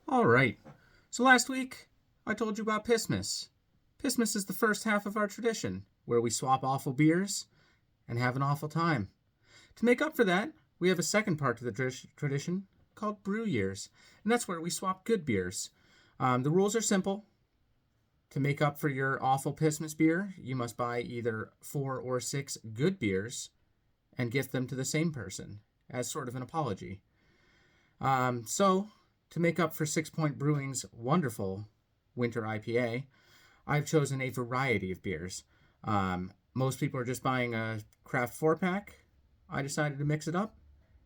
All right. So last week, I told you about Pissmas. Pissmas is the first half of our tradition, where we swap awful beers and have an awful time. To make up for that, we have a second part to the tradition called Brew Years, and that's where we swap good beers. The rules are simple. To make up for your awful Pissmas beer, you must buy either 4 or 6 good beers and gift them to the same person as sort of an apology. So, to make up for 6 Point Brewing's wonderful winter IPA, I've chosen a variety of beers. Most people are just buying a craft 4-pack. I decided to mix it up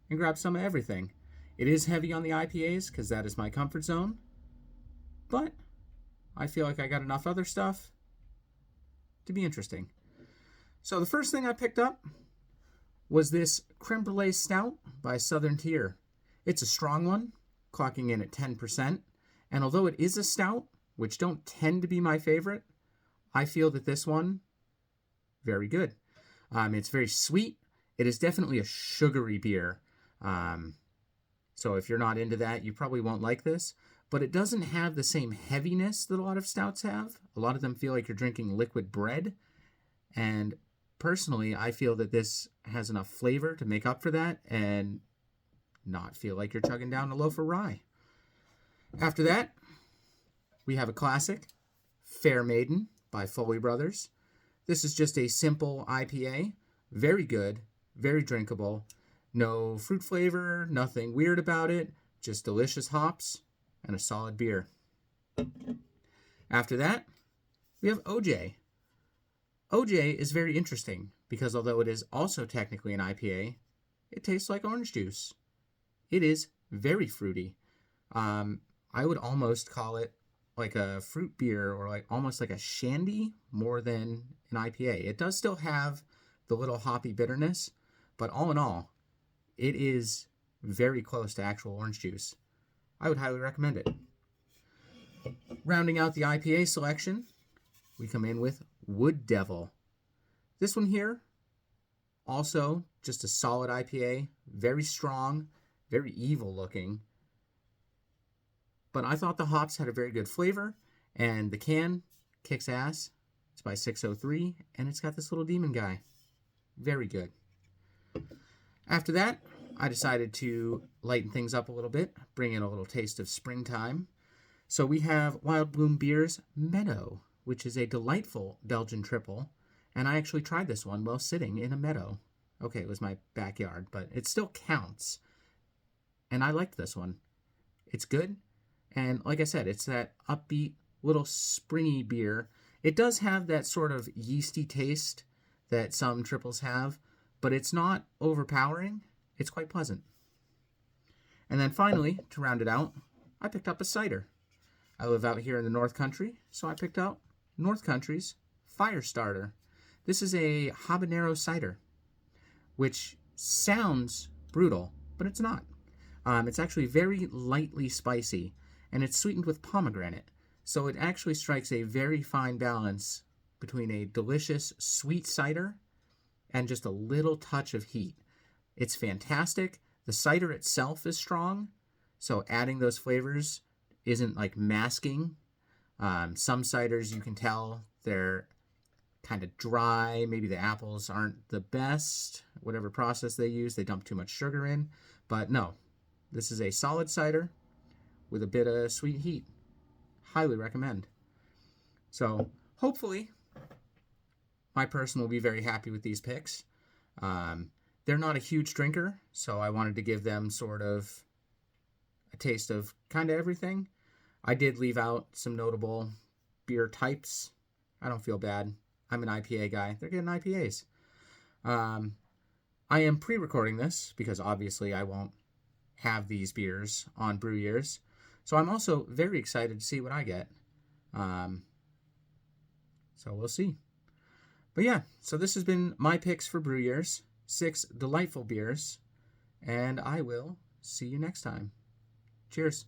and grab some of everything. It is heavy on the IPAs because that is my comfort zone, but I feel like I got enough other stuff to be interesting. So the first thing I picked up was this Creme Brulee Stout by Southern Tier. It's a strong one, clocking in at 10%, and although it is a stout, which don't tend to be my favorite, I feel that this one, very good. It's very sweet. It is definitely a sugary beer. So if you're not into that, you probably won't like this. But it doesn't have the same heaviness that a lot of stouts have. A lot of them feel like you're drinking liquid bread. And personally, I feel that this has enough flavor to make up for that and not feel like you're chugging down a loaf of rye. After that, we have a classic, Fair Maiden by Foley Brothers. This is just a simple IPA. Very good, very drinkable. No fruit flavor, nothing weird about it. Just delicious hops and a solid beer. After that, we have OJ. OJ is very interesting because although it is also technically an IPA, it tastes like orange juice. It is very fruity. I would almost call it like a fruit beer or like almost like a shandy more than an IPA. It does still have the little hoppy bitterness, but all in all, it is very close to actual orange juice. I would highly recommend it. Rounding out the IPA selection, we come in with Wood Devil. This one here, also just a solid IPA, very strong, very evil looking. But I thought the hops had a very good flavor, and the can kicks ass. It's by 603, and it's got this little demon guy. Very good. After that, I decided to lighten things up a little bit, bring in a little taste of springtime. So we have Wild Bloom Beer's Meadow, which is a delightful Belgian triple, and I actually tried this one while sitting in a meadow. Okay, it was my backyard, but it still counts. And I liked this one. It's good, and like I said, it's that upbeat, little springy beer. It does have that sort of yeasty taste that some triples have, but it's not overpowering. It's quite pleasant. And then finally, to round it out, I picked up a cider. I live out here in the North Country, so I picked out North Country's Firestarter. This is a habanero cider, which sounds brutal, but it's not. It's actually very lightly spicy, and it's sweetened with pomegranate. So it actually strikes a very fine balance between a delicious sweet cider and just a little touch of heat. It's fantastic. The cider itself is strong, so adding those flavors isn't like masking. Some ciders you can tell they're kind of dry. Maybe the apples aren't the best. Whatever process they use, they dump too much sugar in. But no, this is a solid cider with a bit of sweet heat. Highly recommend. So hopefully my person will be very happy with these picks. They're not a huge drinker, so I wanted to give them sort of a taste of kind of everything. I did leave out some notable beer types. I don't feel bad. I'm an IPA guy. They're getting IPAs. I am pre-recording this because obviously I won't have these beers on Brew Years. So I'm also very excited to see what I get. So we'll see. But yeah, so this has been my picks for Brew Years. 6 delightful beers. And I will see you next time. Cheers.